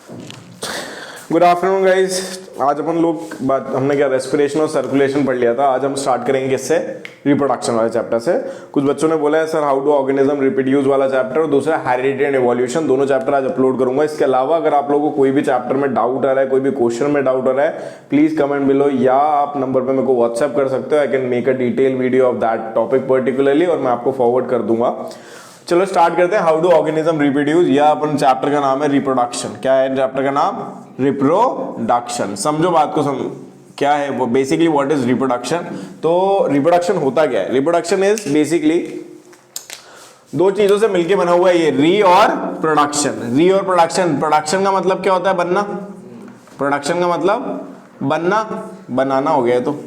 Good afternoon guys. आज अपन लोग हमने क्या रेस्पिरेशन और सर्कुलेशन पढ़ लिया था। आज हम स्टार्ट करेंगे किससे? रिप्रोडक्शन वाले चैप्टर से। कुछ बच्चों ने बोला है sir how do organism reproduce वाला चैप्टर, और दूसरा हेरिडिटी एंड इवोल्यूशन, दोनों चैप्टर आज अपलोड करूंगा। इसके अलावा अगर आप लोगों को कोई भी चैप्टर में डाउट आ रहा है, कोई भी क्वेश्चन में डाउट आ रहा है, प्लीज कमेंट बिलो, या आप नंबर पर मेरे को व्हाट्सएप कर सकते हो। I can make a detail video of that topic particularly, और मैं आपको फॉरवर्ड कर दूंगा। चलो स्टार्ट करते हैं। हाउ डू ऑर्गेनिज्म रिप्रोड्यूस, या अपन चैप्टर का नाम है रिप्रोडक्शन। क्या है चैप्टर का नाम? रिप्रोडक्शन। समझो बात को, क्या है वो बेसिकली व्हाट इज रिप्रोडक्शन। तो रिप्रोडक्शन होता क्या है? रिप्रोडक्शन इज बेसिकली दो चीजों से मिलके बना हुआ है ये, री और प्रोडक्शन। री और प्रोडक्शन। प्रोडक्शन का मतलब क्या होता है? बनना। प्रोडक्शन का मतलब बनना, बनाना हो गया तो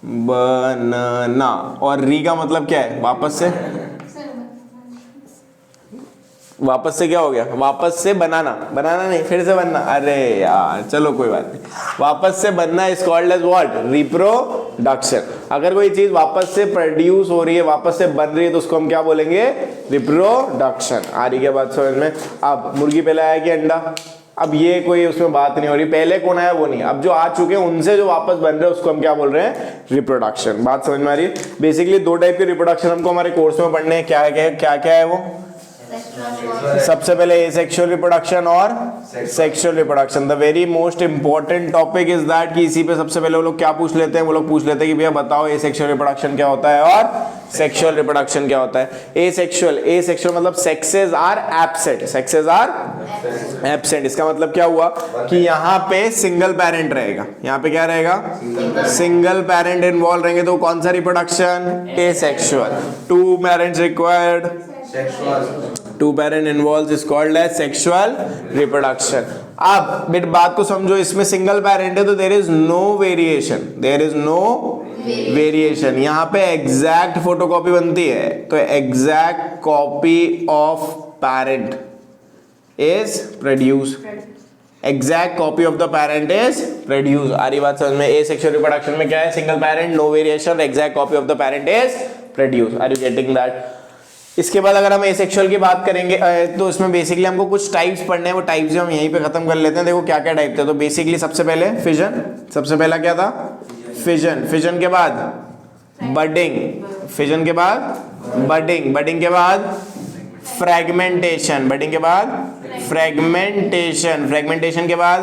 बनना। और री का मतलब क्या है? वापस से। वापस से क्या हो गया? वापस से बनाना। बनाना नहीं, फिर से बनना। अरे यार चलो कोई बात नहीं। वापस से बनना is called as what? Reproduction. अगर कोई चीज वापस से प्रोड्यूस हो रही है, वापस से बन रही है, तो उसको हम क्या बोलेंगे? रिप्रोडक्शन। आ रही क्या बात समझ में? अब मुर्गी पहले आया कि अंडा? अब ये कोई उसमें बात नहीं हो रही, पहले कौन आया वो नहीं, अब जो आ चुके हैं उनसे जो वापस बन रहे हैं उसको हम क्या बोल रहे हैं? रिप्रोडक्शन। बात समझ में आ रही है? बेसिकली दो टाइप के रिप्रोडक्शन हमको हमारे कोर्स में पढ़ने हैं। क्या है क्या है वो? सबसे पहले एसेक्सुअल रिप्रोडक्शन और sexual reproduction. The very most important topic is that कि इसी पे सबसे पहले वो लोग क्या पूछ लेते हैं? वो लोग पूछ लेते हैं कि भैया बताओ एसेक्सुअल रिप्रोडक्शन क्या होता है और सेक्सुअल रिप्रोडक्शन क्या होता है। एसेक्सुअल मतलब sexes are absent. Sexes are absent. इसका मतलब क्या हुआ कि यहाँ पे सिंगल पेरेंट रहेगा। यहाँ पे क्या रहेगा? सिंगल पेरेंट इन्वॉल्व रहेंगे, तो कौन सा reproduction? Asexual. Two parents required, two parent involve is called as sexual reproduction. अब बिट बात को समझो, इसमें सिंगल पेरेंट है तो there is no variation. There is no variation. यहाँ पे एग्जैक्ट फोटोकॉपी बनती है, तो exact copy of parent is produce. Exact copy of the parent is produce. आ रही बात समझ में? एसेक्सुअल रिप्रोडक्शन में क्या है? Single parent, no variation, exact copy of the parent is produce. Are you getting that? इसके बाद अगर हम एसेक्सुअल की बात करेंगे तो इसमें बेसिकली हमको कुछ टाइप्स पढ़ने हैं। वो टाइप्स हम यहीं पे खत्म कर लेते हैं। देखो क्या क्या टाइप थे। तो बेसिकली सबसे पहले फिजन। सबसे पहला क्या था? फिजन। फिजन के बाद बडिंग। फिजन के बाद बडिंग। बडिंग के बाद फ्रेगमेंटेशन। बडिंग के बाद फ्रेगमेंटेशन। फ्रेगमेंटेशन के बाद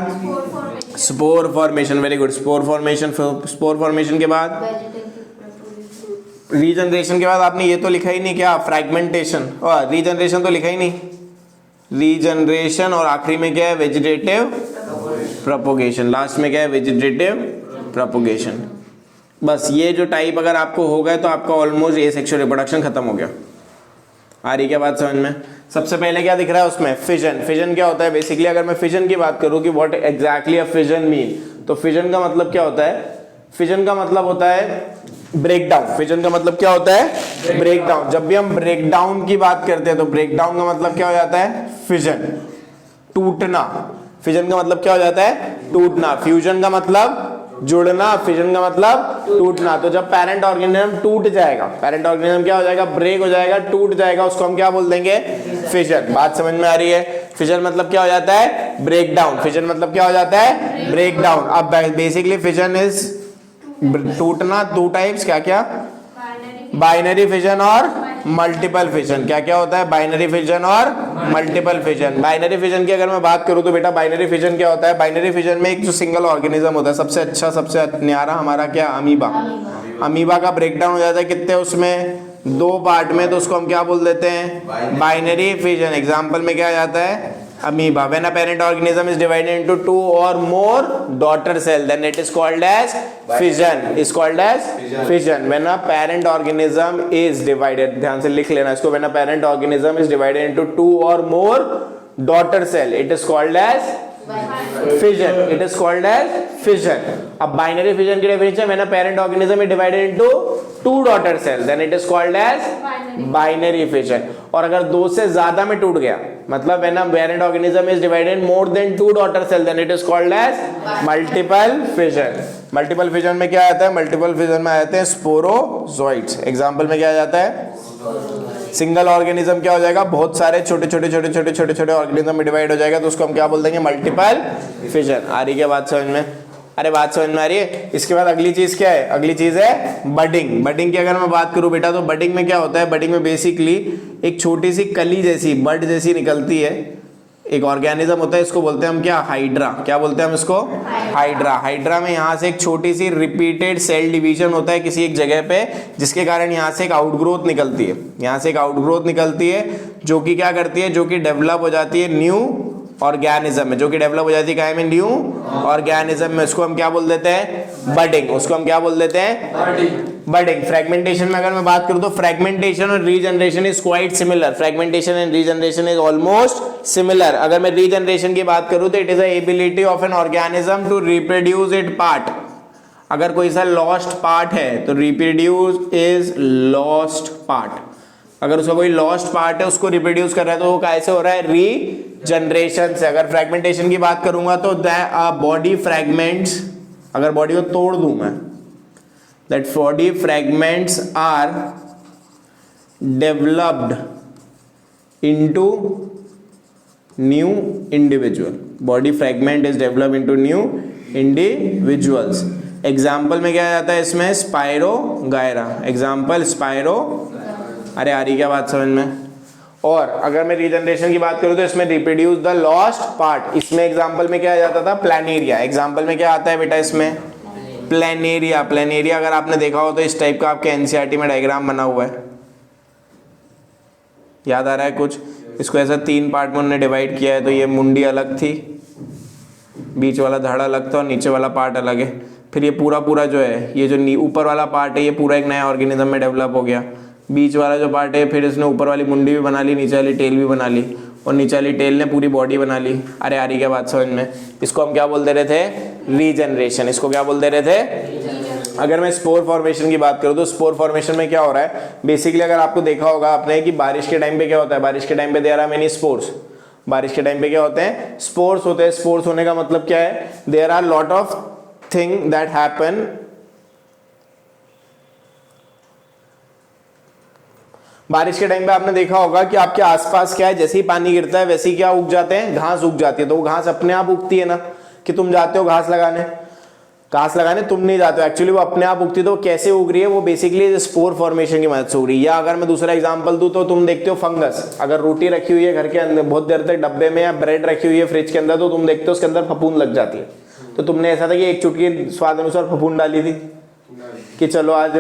spore formation. Very good, spore formation. Spore formation के बाद रीजनरेशन के बाद आपने ये तो लिखा ही नहीं क्या? फ्रैगमेंटेशन। और रीजनरेशन तो लिखा ही नहीं। रीजनरेशन। और आखिरी में क्या है? Vegetative propagation. लास्ट में क्या है? Vegetative propagation. बस ये जो टाइप अगर आपको हो गया तो आपका ऑलमोस्ट एसेक्सुअल रिप्रोडक्शन खत्म हो गया। आ रही क्या बात समझ में? सबसे पहले क्या दिख रहा है उसमें? फिजन। फिजन क्या होता है? बेसिकली अगर मैं फिजन की बात करूं कि what exactly a fission mean, तो फिजन का मतलब क्या होता है? फिजन का मतलब होता है ब्रेकडाउन। फिजन का मतलब क्या होता है? ब्रेकडाउन। जब भी हम ब्रेकडाउन की बात करते हैं तो ब्रेकडाउन का मतलब क्या हो जाता है? फिजन, टूटना। फिजन का मतलब क्या हो जाता है? टूटना। फ्यूजन का मतलब जुड़ना, फिजन का मतलब टूटना। तो जब पेरेंट ऑर्गेनिज्म टूट जाएगा, पेरेंट ऑर्गेनिज्म क्या हो जाएगा? ब्रेक हो जाएगा, टूट जाएगा, उसको हम क्या बोल देंगे? फिजन। बात समझ में आ रही है? फिजन मतलब क्या हो जाता है? ब्रेकडाउन। फिजन मतलब क्या हो जाता है? ब्रेकडाउन। अब बेसिकली फिजन इज टूटना। टू टाइप्स, क्या क्या? बाइनरी फिजन और मल्टीपल फिजन। क्या क्या होता है? बाइनरी फिजन और मल्टीपल फिजन। बाइनरी फिजन की अगर मैं बात करूं तो बेटा बाइनरी फिजन क्या होता है? बाइनरी फिजन में एक जो सिंगल ऑर्गेनिज्म होता है, सबसे अच्छा, सबसे न्यारा हमारा क्या? अमीबा। अमीबा का ब्रेकडाउन हो जाता है कितने? उसमें दो पार्ट में, तो उसको हम क्या बोल देते हैं? Binary fission. एग्जाम्पल में क्या जाता है? amoeba. When a parent organism is divided into two or more daughter cell, then it is called as fission. Is called as fission. When a parent organism is divided, ध्यान से लिख लेना इसको. When a parent organism is divided into two or more daughter cell, it is called as fission. It is called as fission. अब binary fission की definition, when a parent organism is divided into two daughter cells, then it is called as binary fission. और अगर दो से ज्यादा में टूट गया, मतलब when a parent organism is divided more than two daughter cells, then it is called as multiple fission. Multiple fission में क्या आता है? मल्टीपल फिजन में आते हैं स्पोरोजोइट्स। एग्जाम्पल में क्या आ जाता है? सिंगल ऑर्गेनिज्म क्या हो जाएगा, बहुत सारे छोटे छोटे छोटे छोटे छोटे छोटे ऑर्गेनिज्म में डिवाइड हो जाएगा, तो उसको हम क्या बोल देंगे, मल्टीपल फिजन। आ रही क्या बात समझ में? अरे बात समझ में आ रही है? इसके बाद अगली चीज क्या है, अगली चीज है बडिंग। बडिंग की अगर मैं बात करूं बेटा, तो बडिंग में क्या होता है, बडिंग में बेसिकली एक छोटी सी कली जैसी, बड जैसी निकलती है, एक ऑर्गेनिज्म होता है, इसको बोलते हैं हम क्या, हाइड्रा। क्या बोलते हैं हम इसको, हाइड्रा। हाइड्रा में यहाँ से एक छोटी सी रिपीटेड सेल डिवीजन होता है किसी एक जगह पे, जिसके कारण यहाँ से एक आउटग्रोथ निकलती है, यहाँ से एक आउटग्रोथ निकलती है, जो कि क्या करती है, जो कि डेवलप हो जाती है न्यू ऑर्गेनिज्म में, जो कि डेवलप हो जाती है क्या में, न्यू ऑर्गेनिज्म में। उसको हम क्या बोल देते हैं, बडिंग। उसको हम क्या बोल देते हैं, बडिंग। फ्रेगमेंटेशन में अगर मैं बात करूं तो फ्रेगमेंटेशन और regeneration is quite similar. Fragmentation and regeneration is almost similar. अगर मैं रीजनरेशन की बात करूं तो it is the ability of an organism to reproduce it part. अगर कोई सा लॉस्ट पार्ट है तो रिप्रोड्यूस इज लॉस्ट पार्ट। अगर उसका कोई लॉस्ट पार्ट है उसको रिप्रोड्यूस कर रहा है तो वो कैसे हो रहा है, रीजनरेशन से। अगर फ्रेगमेंटेशन की बात करूंगा तो बॉडी फ्रेगमेंट्स, अगर बॉडी को तोड़ दूं मैं, that body fragments are developed into new individual. Body fragment is developed into new individuals. Example में क्या जाता है इसमें, स्पायरोगायरा। एग्जाम्पल स्पायरो, अरे आ रही क्या बात समझ में? और अगर मैं रीजनरेशन की बात करूं तो इसमें रिप्रोड्यूस द लॉस्ट पार्ट। इसमें एग्जाम्पल में क्या जाता था, प्लानेरिया। एग्जाम्पल में क्या आता है बेटा इसमें, प्लेनेरिया। प्लेनेरिया अगर आपने देखा हो तो इस टाइप का आपके एनसीईआरटी में डायग्राम बना हुआ है, याद आ रहा है कुछ? इसको ऐसा 3 पार्ट में उन्होंने डिवाइड किया है। तो ये मुंडी अलग थी, बीच वाला धड़ अलग था और नीचे वाला पार्ट अलग है। फिर ये पूरा जो है, ये जो ऊपर वाला पार्ट है, ये पूरा एक नया ऑर्गेनिज्म में डेवलप हो गया। बीच वाला जो पार्ट है, फिर इसने ऊपर वाली मुंडी भी बना ली, नीचे वाली टेल भी बना ली, और नीचे वाली टेल ने पूरी बॉडी बना ली। अरे आ रही क्या बात समझ में? इसको हम क्या बोल दे रहे थे, रीजनरेशन। इसको क्या बोल दे रहे थे? अगर मैं स्पोर फॉर्मेशन की बात करूं तो स्पोर फॉर्मेशन में क्या हो रहा है, बेसिकली अगर आपको देखा होगा आपने कि बारिश के टाइम पे क्या होता है, बारिश के टाइम पे देयर आर मेनी स्पोर्स। बारिश के टाइम पे क्या होते हैं, स्पोर्स होते हैं। स्पोर्स होने का मतलब क्या है, there are lot of thing that happen. बारिश के टाइम पे आपने देखा होगा कि आपके आसपास क्या है, जैसे ही पानी गिरता है वैसे ही क्या उग जाते हैं, घास उग जाती है। तो वो घास अपने आप उगती है ना, कि तुम जाते हो घास लगाने तुम नहीं जाते हो, एक्चुअली वो अपने आप उगती है। तो कैसे उग रही है, वो बेसिकली स्पोर फॉर्मेशन की मदद से उग रही है। या अगर मैं दूसरा एग्जांपल दूं तो तुम देखते हो फंगस। अगर रोटी रखी हुई है घर के अंदर बहुत देर तक डब्बे में, या ब्रेड रखी हुई है फ्रिज के अंदर, तो तुम देखते हो उसके अंदर फफूंद लग जाती है। तो तुमने ऐसा था कि एक चुटकी स्वाद अनुसार फफूंद डाली थी कि चलो आज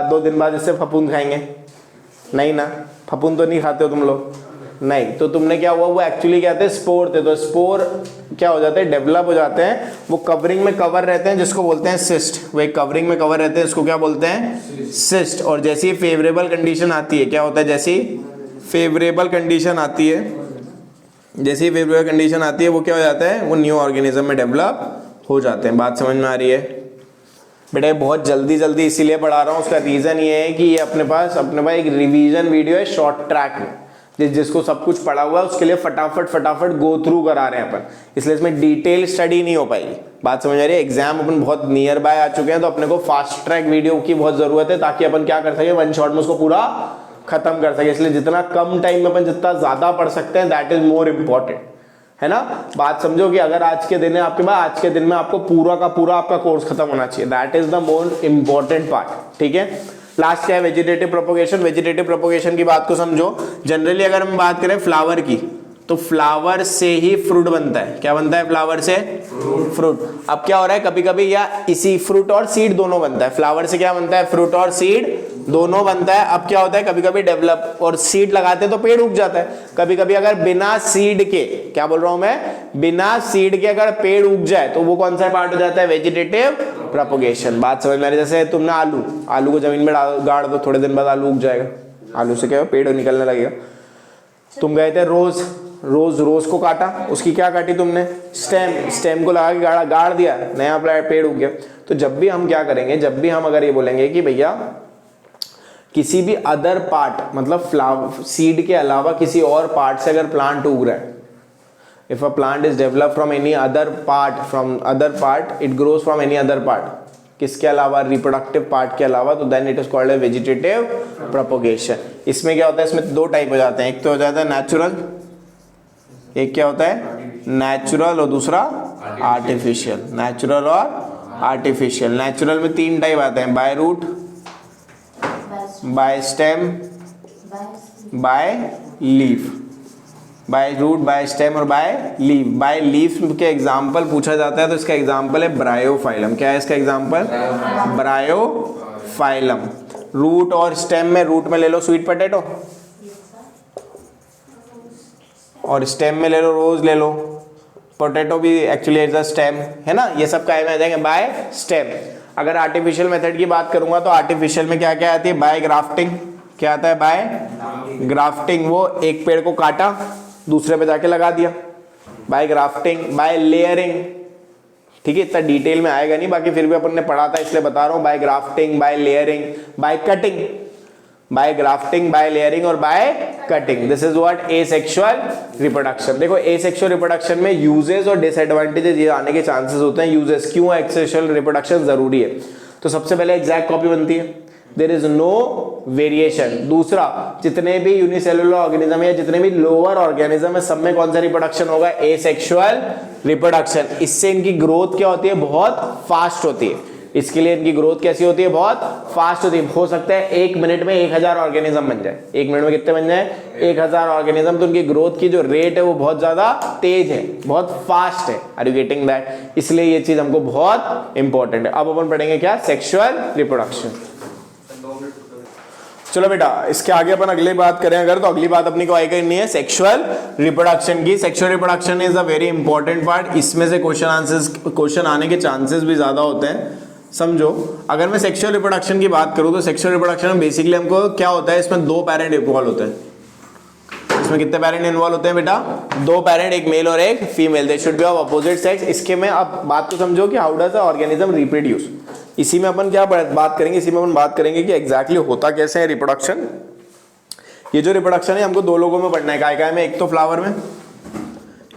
2 दिन बाद इससे फफूंद खाएंगे, नहीं ना, फफूंद तो नहीं खाते हो तुम लोग, नहीं। तो तुमने क्या हुआ, वो एक्चुअली क्या थे, स्पोर थे। तो स्पोर क्या हो जाते हैं, डेवलप हो जाते हैं। वो कवरिंग में कवर रहते हैं, जिसको बोलते हैं सिस्ट। वो एक कवरिंग में कवर रहते हैं, इसको क्या बोलते हैं, सिस्ट। और जैसी फेवरेबल कंडीशन आती है, क्या होता है, जैसी फेवरेबल कंडीशन आती है, जैसी फेवरेबल कंडीशन आती है, वो क्या हो जाता है, वो न्यू ऑर्गेनिज्म में डेवलप हो जाते हैं। बात समझ में आ रही है बेटा? बहुत जल्दी इसीलिए पढ़ा रहा हूँ, उसका रीजन ये है कि ये अपने पास एक रिवीजन वीडियो है शॉर्ट ट्रैक में, जिसको सब कुछ पढ़ा हुआ है उसके लिए फटाफट गो थ्रू करा रहे हैं अपन, इसलिए इसमें डिटेल स्टडी नहीं हो पाएगी। बात समझ आ रही है? एग्जाम अपन बहुत नियर बाय आ चुके हैं, तो अपने को फास्ट ट्रैक वीडियो की बहुत जरूरत है, ताकि अपन क्या कर सके, 1 शॉट में उसको पूरा खत्म कर सके। इसलिए जितना कम टाइम में अपन जितना ज्यादा पढ़ सकते हैं, दैट इज मोर इम्पोर्टेंट, है ना। बात समझो कि अगर आज के दिन है आपके पास, आज के दिन में आपको पूरा का पूरा आपका कोर्स खत्म होना चाहिए, that is the most important part. ठीक है, लास्ट क्या है, वेजिटेटिव प्रोपोगेशन। वेजिटेटिव प्रोपोगेशन की बात को समझो। जनरली अगर हम बात करें फ्लावर की, तो फ्लावर से ही फ्रूट बनता है। क्या बनता है, फ्लावर से फ्रूट। अब क्या हो रहा है, कभी कभी या इसी फ्रूट और सीड दोनों बनता है। फ्लावर से क्या बनता है, फ्रूट और सीड दोनों बनता है। अब क्या होता है, कभी कभी डेवलप और सीड लगाते हैं तो पेड़ उग जाता है। कभी कभी अगर बिना सीड के, क्या बोल रहा हूं मैं, बिना सीड के अगर पेड़ उग जाए तो वो कौन सा पार्ट हो जाता है, वेजिटेटिव प्रोपोगेशन। बात समझ में आ रही? जैसे तुमने आलू को जमीन में गाड़ दो, थोड़े दिन बाद आलू उग जाएगा। आलू से क्या हो, पेड़ निकलने लगेगा। तुम गए थे रोज को काटा, उसकी क्या काटी तुमने, स्टेम को लगा के गाड़ दिया, नया पेड़ उग गया। तो जब भी हम क्या करेंगे, जब भी हम अगर ये बोलेंगे कि भैया किसी भी अदर पार्ट, मतलब फ्लावर सीड के अलावा किसी और पार्ट से अगर प्लांट उग रहा है, if a plant is developed from any other part, it grows from any other part, किसके अलावा, रिप्रोडक्टिव पार्ट के अलावा, तो then it is called a vegetative propagation. इसमें क्या होता है, इसमें दो टाइप हो जाते हैं, एक तो हो जाता है नेचुरल, एक क्या होता है नेचुरल और दूसरा आर्टिफिशियल। नेचुरल और आर्टिफिशियल। नेचुरल में तीन टाइप आते हैं, by root, by stem, by leaf. By root, by stem और बाय लीफ। बाय लीफ के एग्जाम्पल पूछा जाता है तो इसका एग्जाम्पल है ब्रायोफाइलम। क्या है इसका एग्जाम्पल, ब्रायोफाइलम। रूट और स्टेम में, रूट में ले लो स्वीट पोटैटो और स्टेम में ले लो रोज, ले लो पोटैटो भी एक्चुअली इज अ स्टेम, है ना। ये सब काय में आ जाएंगे, बाय स्टेम। अगर आर्टिफिशियल मेथड की बात करूंगा तो आर्टिफिशियल में क्या क्या आती है, बाय ग्राफ्टिंग। क्या आता है, बाय ग्राफ्टिंग, वो एक पेड़ को काटा दूसरे पे जाके लगा दिया, बाय ग्राफ्टिंग। बाय लेयरिंग, ठीक है, इतना डिटेल में आएगा नहीं, बाकी फिर भी अपन ने पढ़ा था इसलिए बता रहा हूं, by grafting, by layering, by cutting. By grafting, by layering और by cutting, this is what asexual reproduction. देखो एसेक्सुअल रिप्रोडक्शन में यूजेस और डिसएडवांटेजेस ये आने के चांसेस होते हैं। यूजेस, क्यों एसेक्सुअल रिप्रोडक्शन जरूरी है, तो सबसे पहले एग्जैक्ट कॉपी बनती है, देयर इज नो वेरिएशन। दूसरा, जितने भी यूनिसेलुलर ऑर्गेनिज्म है, जितने भी लोअर ऑर्गेनिज्म है, सब में कौन सा रिप्रोडक्शन होगा, एसेक्सुअल रिप्रोडक्शन। इससे इनकी ग्रोथ क्या होती है, बहुत फास्ट होती है। इसके लिए इनकी ग्रोथ कैसी होती है, बहुत फास्ट होती है। हो सकता है 1 मिनट में 1000 ऑर्गेनिज्म बन जाए। 1 मिनट में कितने बन जाए, 1000 ऑर्गेनिज्म। तो उनकी ग्रोथ की जो रेट है वो बहुत ज्यादा तेज है, बहुत फास्ट है। Are you getting that? इसलिए ये चीज हमको बहुत इंपॉर्टेंट है। अब अपन पढ़ेंगे क्या, सेक्सुअल रिप्रोडक्शन। चलो बेटा, इसके आगे अपन अगली बात करें अगर, तो अगली बात अपनी को आई करनी है सेक्सुअल रिप्रोडक्शन की। Sexual reproduction is a very important part. इसमें से क्वेश्चन आने के चांसेस भी ज्यादा होते हैं। समझो, अगर मैं सेक्सुअल रिप्रोडक्शन की बात करूं तो सेक्सुअल रिप्रोडक्शन में बेसिकली हमको क्या होता है, इसमें 2 पेरेंट इन्वॉल्व होते हैं। इसमें कितने पेरेंट इन्वॉल्व होते हैं बेटा, 2 पेरेंट, एक मेल और एक female. They should be of opposite sex. इसके में अब बात तो समझो कि how does the organism reproduce. इसी में अपन क्या बात करेंगे, इसी में अपन बात करेंगे कि एग्जैक्टली होता कैसे है रिप्रोडक्शन। ये जो रिप्रोडक्शन है हमको 2 लोगों में पढ़ना है। काय में, एक तो फ्लावर में,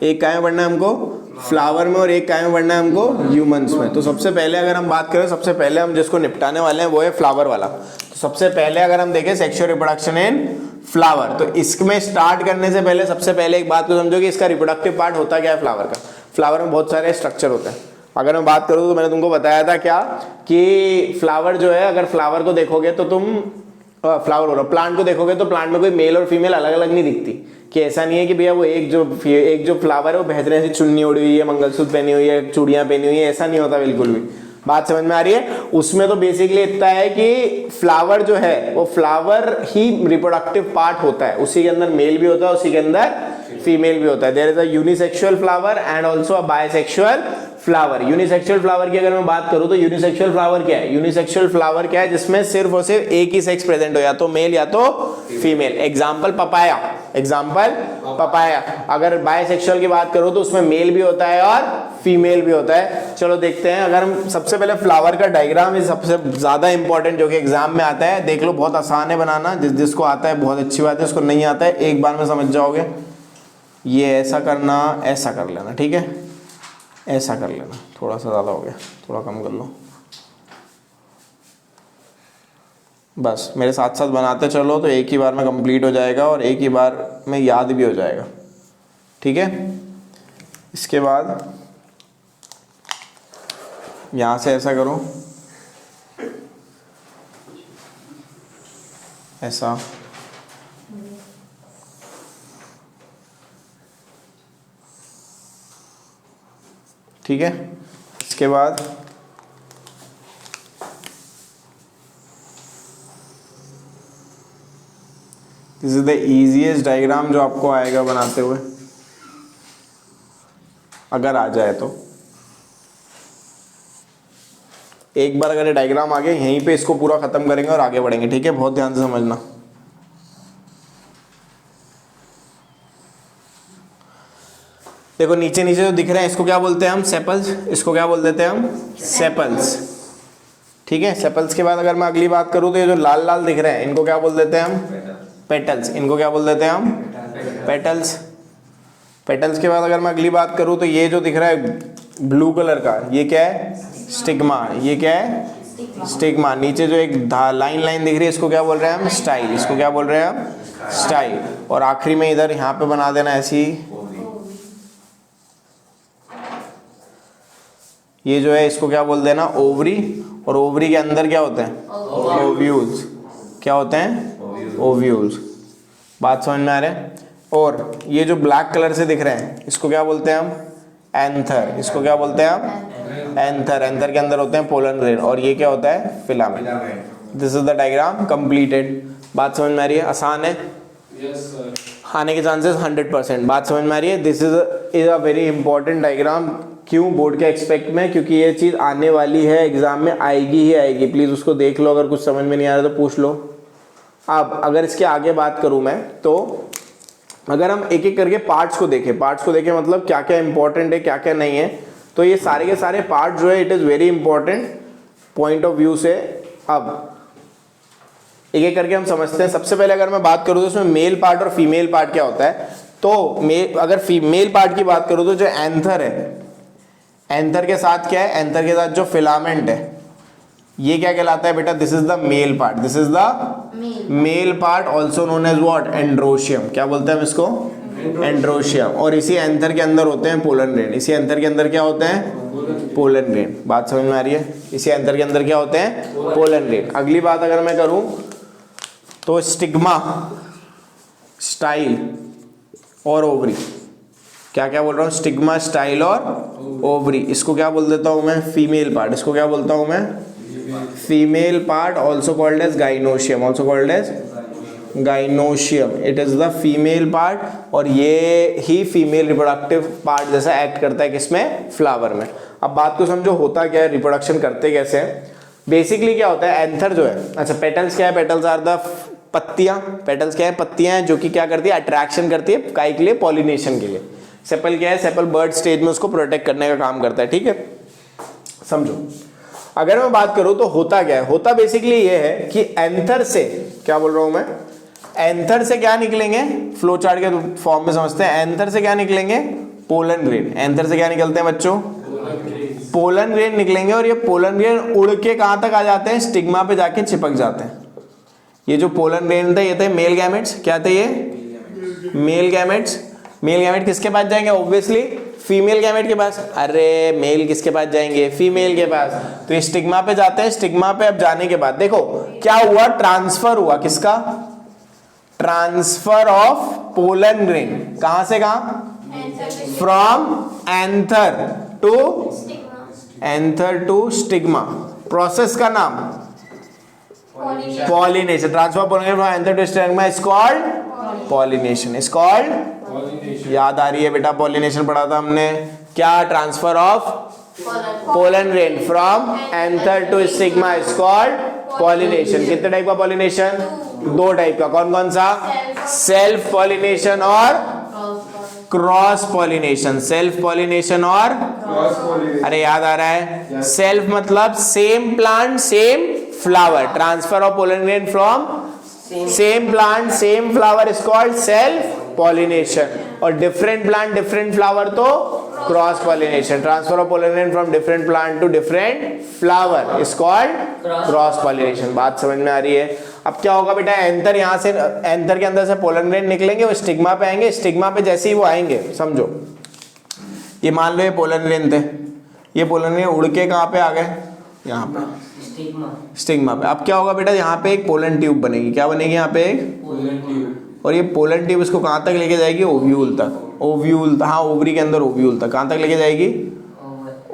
एक काय में पढ़ना है हमको फ्लावर में, और एक काय में पढ़ना है हमको ह्यूमंस में। तो सबसे पहले अगर हम बात करें, सबसे पहले हम जिसको निपटाने वाले हैं वो है फ्लावर वाला। तो सबसे पहले अगर हम देखें सेक्सुअल रिप्रोडक्शन इन फ्लावर, तो इसमें स्टार्ट करने से पहले सबसे पहले एक बात को समझो कि इसका रिप्रोडक्टिव पार्ट होता क्या है फ्लावर का। फ्लावर में बहुत सारे स्ट्रक्चर होते हैं। अगर मैं बात करूँ तो मैंने तुमको बताया था क्या कि फ्लावर जो है, अगर फ्लावर को देखोगे तो तुम फ्लावर हो रहा, प्लांट को देखोगे तो प्लांट में कोई मेल और फीमेल अलग अलग नहीं दिखती। कि ऐसा नहीं है कि भैया वो एक जो फ्लावर है वो बेहतरीन सी चुन्नी उड़ी हुई है, मंगलसूत्र पहनी हुई है, चूड़ियां पहनी हुई है, ऐसा नहीं होता बिल्कुल भी। बात समझ में आ रही है? उसमें तो बेसिकली इतना है कि फ्लावर जो है वो फ्लावर ही रिप्रोडक्टिव पार्ट होता है। उसी के अंदर मेल भी होता है, उसी के अंदर फीमेल भी होता है। There is a unisexual flower and also a bisexual flower. Unisexual flower की अगर मैं बात करूं तो यूनिसेक्सुअल फ्लावर क्या है, यूनिसेक्सुअल फ्लावर क्या है, जिसमें सिर्फ और सिर्फ एक ही सेक्स प्रेजेंट हो, या तो मेल या तो female. Example papaya, example papaya. अगर बायसेक्सुअल की बात करूं तो उसमें मेल भी होता है और फीमेल भी होता है। चलो देखते हैं। अगर हम सबसे पहले फ्लावर का डायग्राम है सबसे ज्यादा इंपॉर्टेंट, जो कि एग्जाम में आता है। देख लो, बहुत आसान है बनाना। जिसको आता है बहुत अच्छी बात है, उसको नहीं आता है एक बार में समझ जाओगे। ये ऐसा करना, ऐसा कर लेना, ठीक है, ऐसा कर लेना। थोड़ा सा ज़्यादा हो गया, थोड़ा कम कर लो। बस मेरे साथ साथ बनाते चलो तो एक ही बार में कंप्लीट हो जाएगा और एक ही बार में याद भी हो जाएगा, ठीक है। इसके बाद यहाँ से ऐसा करो, ऐसा, ठीक है। इसके बाद this is the easiest diagram जो आपको आएगा बनाते हुए, अगर आ जाए तो। एक बार अगर ये डायग्राम आ गया, यहीं पे इसको पूरा खत्म करेंगे और आगे बढ़ेंगे, ठीक है। बहुत ध्यान से समझना। देखो नीचे नीचे जो दिख रहे हैं इसको क्या बोलते हैं हम, सेपल्स। इसको क्या बोल देते हैं हम, सेपल्स, ठीक है। सेपल्स के बाद अगर मैं अगली बात करूं तो ये जो लाल लाल दिख रहे हैं इनको क्या बोल देते हैं हम, पेटल्स। इनको क्या बोल देते हैं हम, पेटल्स। पेटल्स के बाद अगर मैं अगली बात करूं तो ये जो दिख रहा है ब्लू कलर का, ये क्या है? स्टिग्मा। ये क्या है? स्टिग्मा। नीचे जो एक लाइन दिख रही है इसको क्या बोल रहे हैं हम? स्टाइल। इसको क्या बोल रहे हैं हम? स्टाइल। और आखिरी में इधर यहाँ पे बना देना ऐसी, ये जो है इसको क्या बोल देना? ओवरी। और ओवरी के अंदर क्या होते हैं? ओव्यूल्स। क्या होते हैं? ओव्यूल्स। बात समझ में आ रहा है? और ये जो ब्लैक कलर से दिख रहे हैं इसको क्या बोलते हैं हम? एंथर। इसको क्या बोलते हैं हम? एंथर। एंथर के अंदर होते हैं पोलन ग्रेन। और ये क्या होता है? Filament. This is the diagram completed. बात समझ में आ रही है? आसान है? आने के चांसेस 100%। बात समझ में आ रही है? This is a very important diagram. क्यों? बोर्ड के एक्सपेक्ट में, क्योंकि ये चीज आने वाली है, एग्जाम में आएगी ही आएगी। प्लीज उसको देख लो, अगर कुछ समझ में नहीं आ रहा तो पूछ लो। अब अगर इसके आगे बात करूं मैं, तो अगर हम एक एक करके पार्ट्स को देखें मतलब क्या क्या इंपॉर्टेंट है, क्या क्या नहीं है, तो ये सारे के सारे पार्ट जो है it is very important point of view से। अब एक एक करके हम समझते हैं। सबसे पहले अगर मैं बात करूं तो इसमें मेल पार्ट और फीमेल पार्ट क्या होता है। तो अगर फीमेल पार्ट की बात करूं तो जो एंथर है, एंथर के साथ क्या है? एंथर के साथ जो फिलामेंट है ये क्या कहलाता है बेटा? This is the male part. This is the male part, also known as what? Androecium. क्या बोलते हैं हम इसको? एंड्रोशियम। और इसी एंथर के अंदर होते हैं पोलन ग्रेन। इसी एंथर के अंदर क्या होते हैं? Pollen grain. बात समझ में आ रही है? इसी एंथर के अंदर क्या होते हैं? Pollen grain. अगली बात अगर मैं करूं तो स्टिग्मा, स्टाइल और ओवरी। क्या क्या बोल रहा हूं? स्टिग्मा, स्टाइल और ओवरी। इसको क्या बोल देता हूं मैं? Female part. इसको क्या बोलता हूं मैं? Female part, also called as gynoecium. Also called as gynoecium. It is the female part. और ये ही फीमेल रिप्रोडक्टिव पार्ट जैसा एक्ट करता है किसमें? फ्लावर में। अब बात को समझो, होता क्या है, रिप्रोडक्शन करते कैसे हैं। बेसिकली क्या होता है? एंथर जो है, अच्छा पेटल्स क्या है? पेटल्स आर द पत्तियां। पेटल्स क्या है? पत्तियां हैं जो कि क्या करती है? अट्रैक्शन करती है काई के लिए? पॉलिनेशन के लिए। सेपल क्या है? सेपल बर्ड स्टेज में उसको प्रोटेक्ट करने का काम करता है। ठीक है, समझो। अगर मैं बात करूं तो होता क्या है? होता बेसिकली ये है कि एंथर से, क्या बोल रहा हूं मैं? एंथर से क्या निकलेंगे? फ्लो चार्ट के फॉर्म में समझते हैं। एंथर से क्या निकलेंगे? Pollen grain. एंथर से क्या निकलते हैं बच्चों? पोलन ग्रेन निकलेंगे। और ये पोलन ग्रेन उड़ के कहां तक आ जाते हैं? स्टिग्मा पे जाके चिपक जाते हैं। ये जो पोलन ग्रेन थे ये थे मेल गैमेट्स। क्या थे ये? Male gametes. मेल गैमेट किसके पास जाएंगे? ऑब्वियसली फीमेल गैमेट के पास। अरे मेल किसके पास जाएंगे? फीमेल के पास। तो ये स्टिग्मा पे जाते हैं। स्टिग्मा पे अब जाने के बाद देखो क्या हुआ? ट्रांसफर हुआ। किसका? Transfer of pollen grain. कहां से कहां? From anther to stigma. Process का नाम pollination. Transfer pollen grain from anther to stigma is called pollination. Is called, याद आ रही है बेटा? पॉलिनेशन पढ़ा था हमने। क्या? Transfer of pollen grain from anther to stigma is called pollination. कितने टाइप का पॉलिनेशन? 2 टाइप का। कौन कौन सा? सेल्फ पॉलिनेशन और क्रॉस पॉलिनेशन। सेल्फ पॉलिनेशन और अरे याद आ रहा है? सेल्फ मतलब same plant same flower. Transfer of pollen grain from same plant same flower is called self pollination. और डिफरेंट प्लांट डिफरेंट फ्लावर तो cross pollination. Transfer of pollen grain from different plant to different flower is called cross pollination. बात समझ में आ रही है? अब क्या होगा बेटा? एंथर यहां से, एंथर के अंदर से पोलन ग्रेन निकलेंगे, वो स्टिग्मा पे आएंगे। स्टिग्मा पे जैसे ही वो आएंगे, समझो ये मान लो ये पोलन ग्रेन थे, ये पोलन ग्रेन उड़ के कहां पे आ गए? यहाँ पे स्टिग्मा पे। अब क्या होगा बेटा? यहाँ पे एक पोलन ट्यूब बनेगी। क्या बनेगी? यहाँ पे एक पोलन ट्यूब। और ये पोलन ट्यूब इसको कहां तक लेके जाएगी? ओव्यूल तक। ओव्यूल, हाँ ओवरी के अंदर ओव्यूल तक। कहां तक लेके जाएगी?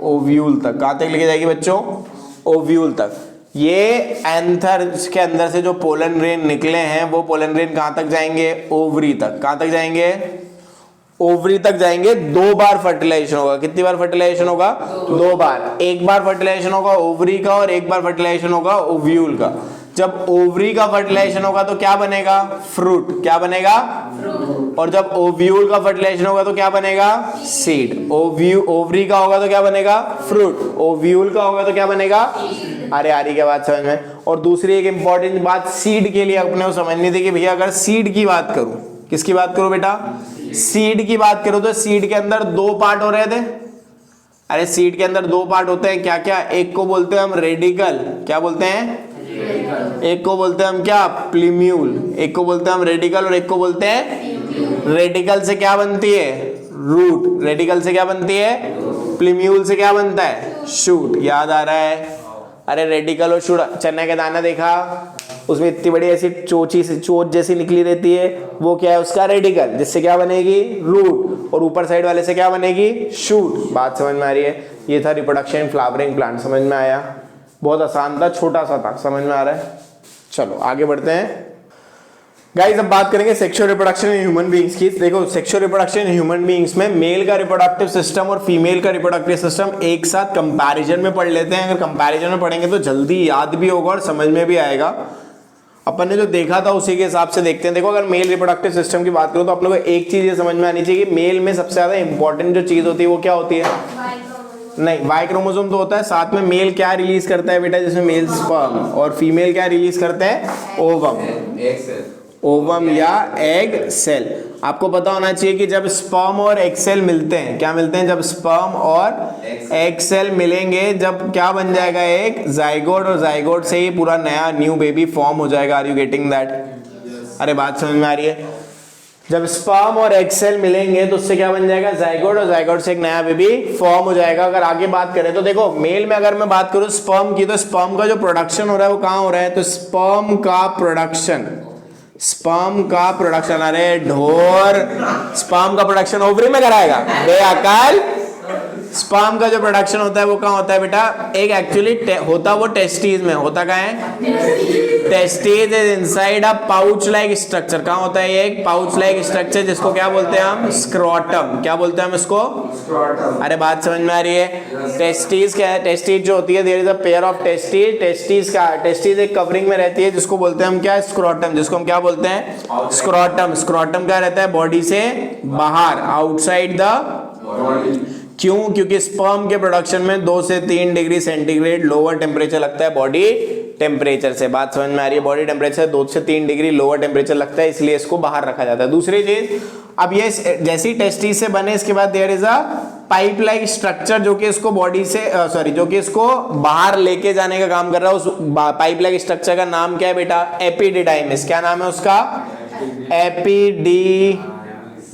ओव्यूल तक। कहां तक लेके जाएगी बच्चों? ओव्यूल तक। ये एंथर के अंदर से जो पोलन ग्रेन निकले हैं वो पोलन ग्रेन कहां तक जाएंगे? ओवरी तक। कहां तक जाएंगे? ओवरी तक जाएंगे। 2 बार फर्टिलाइजेशन होगा। कितनी बार फर्टिलाइजेशन होगा? 2 बार। एक बार फर्टिलाइजेशन होगा ओवरी का और एक बार फर्टिलाइजेशन होगा ओव्यूल का। जब ओवरी का फर्टिलाइजेशन होगा तो क्या बनेगा? फ्रूट। क्या बनेगा? फ्रूट। और जब ओव्यूल का फर्टिलाइजेशन होगा तो क्या बनेगा? सीड। ओवरी का होगा तो क्या बनेगा? फ्रूट। ओव्यूल का होगा तो क्या बनेगा? अरे आ रही क्या बात समझ में? और दूसरी एक इंपॉर्टेंट बात सीड के लिए अपने को समझनी थी कि भैया अगर सीड की बात करूं, किसकी बात करूं बेटा? सीड की बात करूं तो सीड के अंदर 2 पार्ट हो रहे थे। अरे सीड के अंदर दो पार्ट होते हैं, क्या क्या? एक को बोलते हैं हम रेडिकल, क्या बोलते हैं? एक को बोलते हैं हम क्या? प्लीम्यूल। एक को बोलते हैं हम रेडिकल और एक को बोलते हैं रेडिकल से क्या बनती है? रूट। रेडिकल से क्या बनती है? प्लीम्यूल से क्या बनता है? शूट। याद आ रहा है? अरे रेडिकल और शूट, चने का दाना देखा, उसमें इतनी बड़ी ऐसी चोची से चोच जैसी निकली रहती है, वो क्या है? उसका रेडिकल, जिससे क्या बनेगी? रूट। और ऊपर साइड वाले से क्या बनेगी? शूट। बात समझ में आ रही है? ये था रिप्रोडक्शन इन फ्लावरिंग प्लांट। समझ में आया? बहुत आसान था, छोटा सा था। समझ में आ रहा है? चलो आगे बढ़ते हैं गाइस। अब बात करेंगे sexual reproduction in human beings की। देखो sexual reproduction in human beings में मेल का रिप्रोडक्टिव सिस्टम और फीमेल का रिप्रोडक्टिव सिस्टम एक साथ कंपैरिजन में पढ़ लेते हैं। अगर कंपैरिजन में पढ़ेंगे तो जल्दी याद भी होगा और समझ में भी आएगा। अपन ने जो देखा था उसी के हिसाब से देखते हैं। देखो अगर मेल रिप्रोडक्टिव सिस्टम की बात करूं तो आप लोगों को एक चीज ये समझ में आनी चाहिए कि मेल में सबसे ज्यादा इंपॉर्टेंट जो चीज होती है वो क्या होती है? नहीं, वाई क्रोमोसोम तो होता है, साथ में मेल क्या रिलीज करता है बेटा? जिसमें मेल स्पर्म, और फीमेल क्या रिलीज करता है? ओवम। ओवम या एग सेल। आपको पता होना चाहिए कि जब स्पर्म और एग सेल मिलते हैं, क्या मिलते हैं? जब स्पर्म और एग सेल मिलेंगे, जब क्या बन जाएगा? एक जाइगोट, और जाइगोट से ही पूरा नया न्यू बेबी फॉर्म हो जाएगा। Are you getting that? अरे बात समझ में आ रही है? जब स्पर्म और एग सेल मिलेंगे तो उससे क्या बन जाएगा? जाइगोट, और जाइगोट से एक नया बेबी फॉर्म हो जाएगा। अगर आगे बात करें तो देखो मेल में अगर मैं बात करूं स्पर्म की, तो स्पर्म का जो प्रोडक्शन हो रहा है वो कहां हो रहा है? तो स्पर्म का प्रोडक्शन, अरे ढोर, स्पर्म का प्रोडक्शन ओवरी में कराएगा बेअकल। स्पर्म का जो प्रोडक्शन होता है वो कहाँ होता है बेटा? एक एक्चुअली होता वो टेस्टीज में। होता कहाँ है? Testes is inside a pouch like structure. कहाँ होता है? एक पाउच लाइक स्ट्रक्चर, जिसको क्या बोलते हैं हम? स्क्रोटम। क्या बोलते हैं हम इसको? अरे बात समझ में आ रही है? टेस्टीज क्या है? टेस्टीज जो होती है, there is a pair of testes. Testes का टेस्टीज एक कवरिंग में रहती है जिसको बोलते हैं हम क्या? स्क्रोटम। जिसको हम क्या बोलते हैं? स्क्रोटम। स्क्रोटम क्या रहता है? बॉडी से बाहर, आउटसाइड द। क्यों? क्योंकि स्पर्म के प्रोडक्शन में 2 से 3 डिग्री सेंटीग्रेड लोअर टेम्परेचर लगता है बॉडी टेम्परेचर से। बात समझ में आ रही है? बॉडी टेम्परेचर 2 से 3 डिग्री लोअर टेम्परेचर लगता है, इसलिए इसको बाहर रखा जाता है। दूसरी चीज, अब ये जैसी टेस्टिस से बने, इसके बाद there is a pipe like structure जो कि इसको बॉडी से जो कि इसको बाहर लेके जाने का काम कर रहा है। उस पाइप लाइक स्ट्रक्चर का नाम क्या है बेटा? एपिडिडाइमिस। क्या नाम है उसका?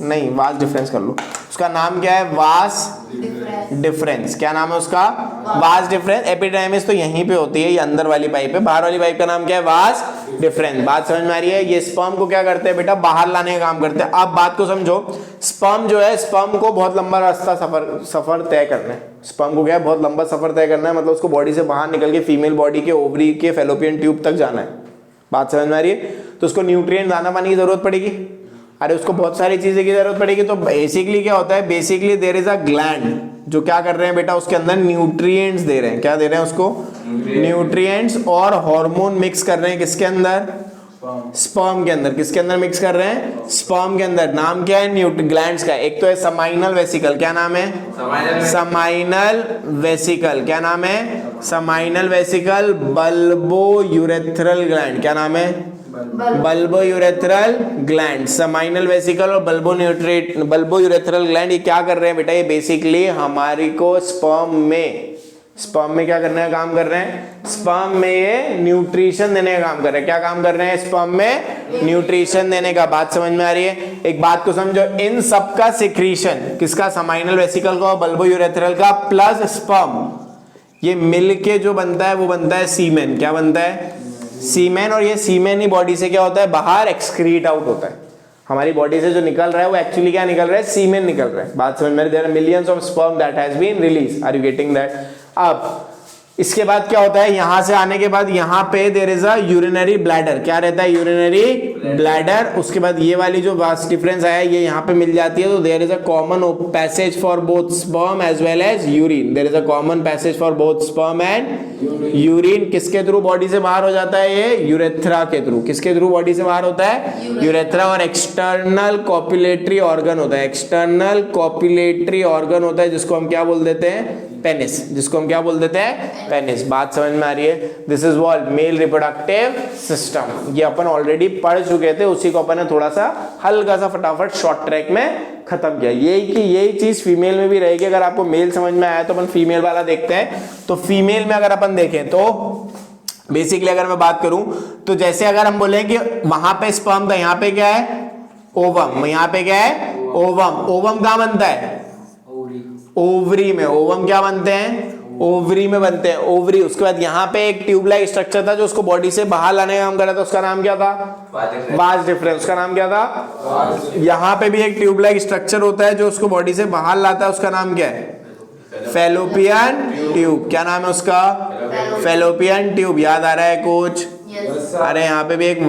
नहीं, वास डिफरेंस कर लो। उसका नाम क्या है? Vas deferens. क्या नाम है उसका? Vas deferens. एपिडाइमिस तो यहीं पे होती है, ये अंदर वाली पाइप है। बाहर वाली पाइप का नाम क्या है? Vas deferens. बात समझ में आ रही है? ये स्पर्म को क्या करते हैं बेटा? बाहर लाने का काम करते हैं। अब बात को समझो, स्पर्म जो है, स्पर्म को बहुत लंबा रास्ता सफर तय करना है। स्पर्म को क्या है? बहुत लंबा सफर तय करना है, मतलब उसको बॉडी से बाहर निकल के फीमेल बॉडी के ओवरी के फेलोपियन ट्यूब तक जाना है। बात समझ में आ रही है? तो उसको न्यूट्रिएंट, दाना पानी की जरूरत पड़ेगी। अरे उसको बहुत सारी चीजें की जरूरत पड़ेगी। तो बेसिकली क्या होता है? Basically there is a gland जो क्या कर रहे हैं बेटा? उसके अंदर न्यूट्रिएंट्स दे रहे हैं। क्या दे रहे हैं उसको? न्यूट्रिएंट्स और हार्मोन मिक्स कर रहे हैं। किसके अंदर? स्पर्म के अंदर। किसके अंदर मिक्स कर रहे हैं? स्पर्म के अंदर। नाम क्या है ग्लैंड्स का? एक तो है समाइनल वेसिकल। क्या नाम है? Seminal vesicle. क्या नाम है? Seminal vesicle. Bulbo urethral gland. क्या नाम है? Bulbo urethral gland. Seminal vesicle और बल्बो यूरेथ्रल ग्लैंड ये क्या कर रहे हैं बेटा? ये बेसिकली हमारी को स्पर्म में क्या करने का काम कर रहे हैं? स्पर्म में ये न्यूट्रिशन देने का काम कर रहे हैं। क्या काम कर रहे हैं? स्पर्म में न्यूट्रिशन देने का। बात समझ में आ रही है? एक बात को समझो, इन सब का सिक्रीशन किसका? समाइनल वेसिकल का और बल्बो यूरेथ्रल का प्लस स्पर्म, ये मिल के जो बनता है वो बनता है सीमेन। क्या बनता है? सीमेन। और ये सीमेन ही बॉडी से क्या होता है? बाहर एक्सक्रीट आउट होता है। हमारी बॉडी से जो निकल रहा है वो एक्चुअली क्या निकल रहा है? सीमेन निकल रहा है। बात समझ में? There are millions of sperm that has been release. Are you getting that? अब इसके बाद क्या होता है? यहां से आने के बाद यहाँ पे there is a urinary bladder. क्या रहता है? Urinary bladder. उसके बाद ये वाली जो वास डिफरेंस आया ये यहाँ पे मिल जाती है। तो there is a common passage for both sperm as well as urine. There is a common passage for both sperm and urine. किसके थ्रू बॉडी से बाहर हो जाता है? ये यूरेथ्रा के थ्रू। किसके थ्रू बॉडी से बाहर होता है? यूरेथ्रा। और एक्सटर्नल कॉपुलेटरी ऑर्गन होता है। एक्सटर्नल कॉपुलेटरी ऑर्गन होता है जिसको हम क्या बोल देते हैं? पेनिस। जिसको हम क्या बोल देते हैं? पेनिस। बात समझ में आ रही है? This is what? Male reproductive system. ये अपन ऑलरेडी पढ़ चुके थे, उसी को अपन ने थोड़ा सा हल्का सा फटाफट शॉर्ट ट्रैक में खत्म किया। यही चीज फीमेल में भी रहेगी। अगर आपको मेल समझ में आया तो अपन फीमेल वाला देखते हैं। तो फीमेल में अगर अपन देखें तो बेसिकली अगर मैं बात करूं तो जैसे अगर हम बोले कि वहां पे स्पर्म था, यहाँ पे क्या है ओवम, यहाँ पे क्या है ओवम। ओवम कहां बनता है ओवरी में। ओवम क्या बनते हैं ओवरी में बनते हैं, ओवरी। उसके बाद यहाँ पे एक ट्यूब लाइक स्ट्रक्चर था जो उसको बॉडी से बाहर लाने का काम कर रहा था, उसका नाम क्या था वाज डिफरेंस। उसका नाम क्या था। यहाँ पे भी एक ट्यूब लाइक स्ट्रक्चर होता है जो उसको बॉडी से बाहर लाता है, उसका नाम क्या है फैलोपियन ट्यूब। क्या नाम है उसका फैलोपियन ट्यूब। याद आ रहा है कुछ अरे यहाँ पे भी एक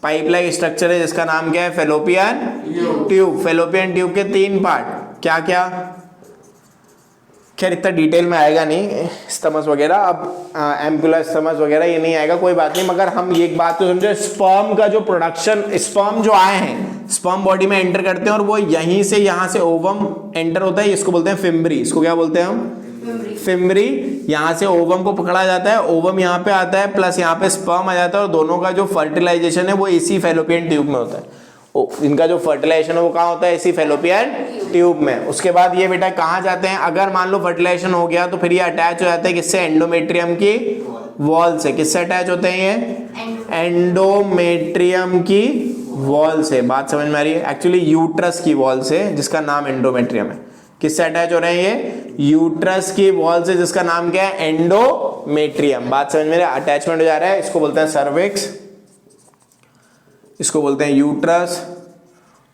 पाइप लाइक स्ट्रक्चर है जिसका नाम क्या है फैलोपियन ट्यूब। फैलोपियन ट्यूब के 3 पार्ट क्या क्या, खैर इतना डिटेल में आएगा नहीं, स्टमस वगैरह, अब एम्पुला स्टमस वगैरह ये नहीं आएगा, कोई बात नहीं। मगर हम एक बात तो समझो, स्पर्म का जो प्रोडक्शन, स्पर्म जो आए हैं स्पर्म बॉडी में एंटर करते हैं और वो यहीं से यहाँ से ओवम एंटर होता है, इसको बोलते हैं फिम्बरी। इसको क्या बोलते हैं हम फिम्बरी। यहाँ से ओवम को पकड़ा जाता है, ओवम यहाँ पे आता है, प्लस यहाँ पे स्पर्म आ जाता है और दोनों का जो फर्टिलाइजेशन है वो इसी फैलोपियन ट्यूब में होता है। इनका जो फर्टिलाइजेशन है वो कहाँ होता है इसी फैलोपियन ट्यूब में। उसके बाद ये बेटा कहाँ जाते हैं, अगर मान लो फर्टिलाइजेशन हो गया तो फिर ये अटैच हो जाते हैं किससे एंडोमेट्रियम की वॉल से। किससे अटैच होते हैं ये एंडोमेट्रियम की वॉल से। बात समझ में आ रही है। एक्चुअली यूट्रस की वॉल से जिसका नाम एंडोमेट्रियम है। किससे अटैच हो रहे हैं ये यूट्रस की वॉल से जिसका नाम क्या है एंडोमेट्रियम। बात समझ में अटैचमेंट हो जा रहा है। इसको बोलते हैं सर्विक्स, इसको बोलते हैं यूट्रस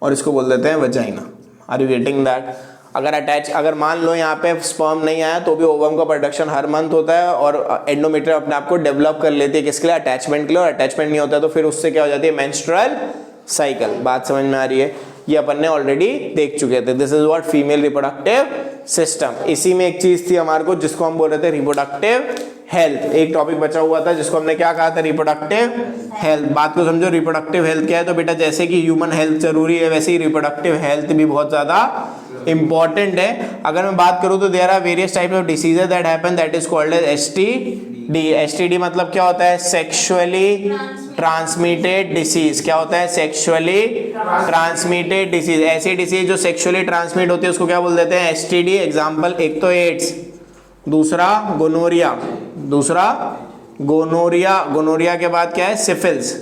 और इसको बोल देते हैं vagina. Are you getting that. अगर मान लो यहाँ पे स्पर्म नहीं आया तो भी ओवम का प्रोडक्शन हर मंथ होता है और एंडोमेट्रियम अपने आप को डेवलप कर लेती है किसके लिए अटैचमेंट के लिए, और अटैचमेंट नहीं होता है तो फिर उससे क्या हो जाती है मेंस्ट्रुअल साइकिल। बात समझ में आ रही है। ये अपन ने ऑलरेडी देख चुके थे। This is what female reproductive system. इसी में एक चीज थी हमारे को जिसको हम बोल रहे थे रिप्रोडक्टिव हेल्थ। एक टॉपिक बचा हुआ था जिसको हमने क्या कहा था रिप्रोडक्टिव हेल्थ। बात को समझो रिप्रोडक्टिव हेल्थ क्या है। तो बेटा जैसे कि ह्यूमन हेल्थ जरूरी है वैसे ही रिप्रोडक्टिव हेल्थ भी बहुत ज्यादा इंपॉर्टेंट है। अगर मैं बात करूं तो there are various types of diseases that happen that is called as STD. STD मतलब क्या होता है सेक्सुअली ट्रांसमिटेड डिसीज। क्या होता है सेक्सुअली ट्रांसमिटेड डिसीज। ऐसी डिसीज जो सेक्सुअली ट्रांसमिट होती है उसको क्या बोल देते हैं एसटीडी। एग्जांपल एक तो एड्स, दूसरा गोनोरिया, गोनोरिया के बाद क्या है सिफिल्स।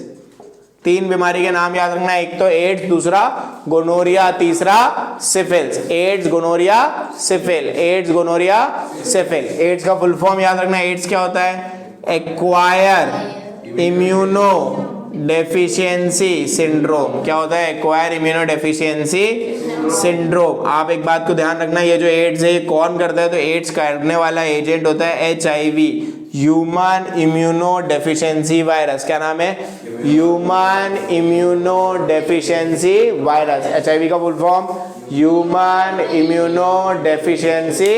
3 बीमारी के नाम याद रखना, एक तो एड्स, दूसरा गोनोरिया, तीसरा syphilis. AIDS gonorrhoea syphilis, AIDS gonorrhoea syphilis. AIDS का फुल फॉर्म याद रखना। एड्स क्या होता है एक्वायर इम्यूनो डेफिशिएंसी सिंड्रोम। क्या होता है एक्वायर इम्यूनो डेफिशिएंसी सिंड्रोम। आप एक बात को ध्यान रखना, ये जो एड्स है ये कौन करता है, तो एड्स करने वाला एजेंट होता है HIV human immunodeficiency virus. क्या नाम है human immunodeficiency virus. HIV का full form human immunodeficiency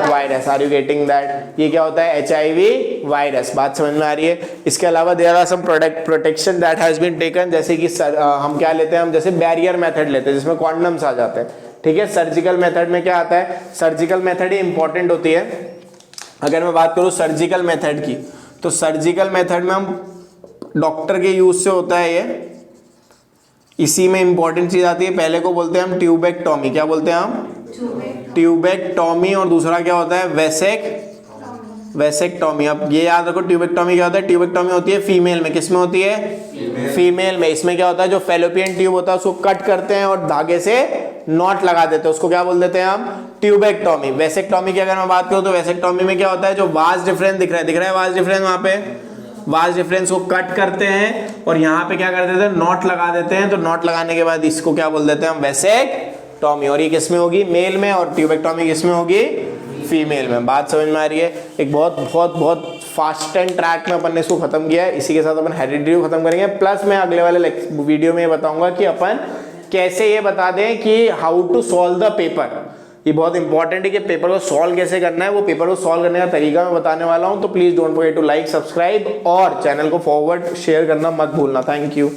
virus. Are you getting that. ये क्या होता है HIV वायरस। बात समझ में आ रही है। इसके अलावा there are some protection that has been taken, जैसे कि हम क्या लेते हैं, हम जैसे बैरियर मेथड लेते हैं जिसमें कॉन्डम्स आ जाते हैं। ठीक है। सर्जिकल मेथड में क्या आता है, सर्जिकल मेथड ही इंपॉर्टेंट होती है। अगर मैं बात करूं सर्जिकल मेथड की तो सर्जिकल मेथड में हम डॉक्टर के यूज से होता है ये। इसी में इंपॉर्टेंट चीज आती है, पहले को बोलते हैं हम ट्यूबेक्टोमी। क्या बोलते हैं हम ट्यूबेक्टोमी। और दूसरा क्या होता है वेसेक्टोमी। अब ये याद रखो ट्यूबेक्टोमी क्या होता है, ट्यूबेक्टोमी होती है फीमेल में। किसमें होती है फीमेल में। इसमें क्या होता है जो फेलोपियन ट्यूब होता है उसको कट करते हैं और धागे से नॉट लगा देते हैं, उसको क्या बोल देते हैं हम ट्यूबेक्टोमी। वेसेक्टोमी की अगर मैं बात करूं तो वेसेक्टोमी में क्या होता है जो वाज डिफरेंस दिख रहा है वाज डिफरेंस, वहां पे वाज डिफरेंस को कट करते हैं और यहाँ पे क्या कर देते हैं नॉट लगा देते हैं। तो नॉट लगाने के बाद इसको क्या बोल देते हैं हम वेसेक्टोमी। और ये किसमें होगी मेल में, और ट्यूबेक्टोमी किसमें होगी फीमेल में। बात समझ में आ रही है। एक बहुत फास्ट एंड ट्रैक में अपन ने इसको खत्म किया है। इसी के साथ अपन हेरिडिटी को खत्म करेंगे। प्लस मैं अगले वाले वीडियो में ये बताऊंगा कि अपन कैसे ये बता दें कि how to solve the paper. ये बहुत इंपॉर्टेंट है कि पेपर को सॉल्व कैसे करना है। वो पेपर को सॉल्व करने का तरीका मैं बताने वाला हूं। तो please don't forget to like, subscribe और चैनल को फॉरवर्ड शेयर करना मत भूलना। Thank you.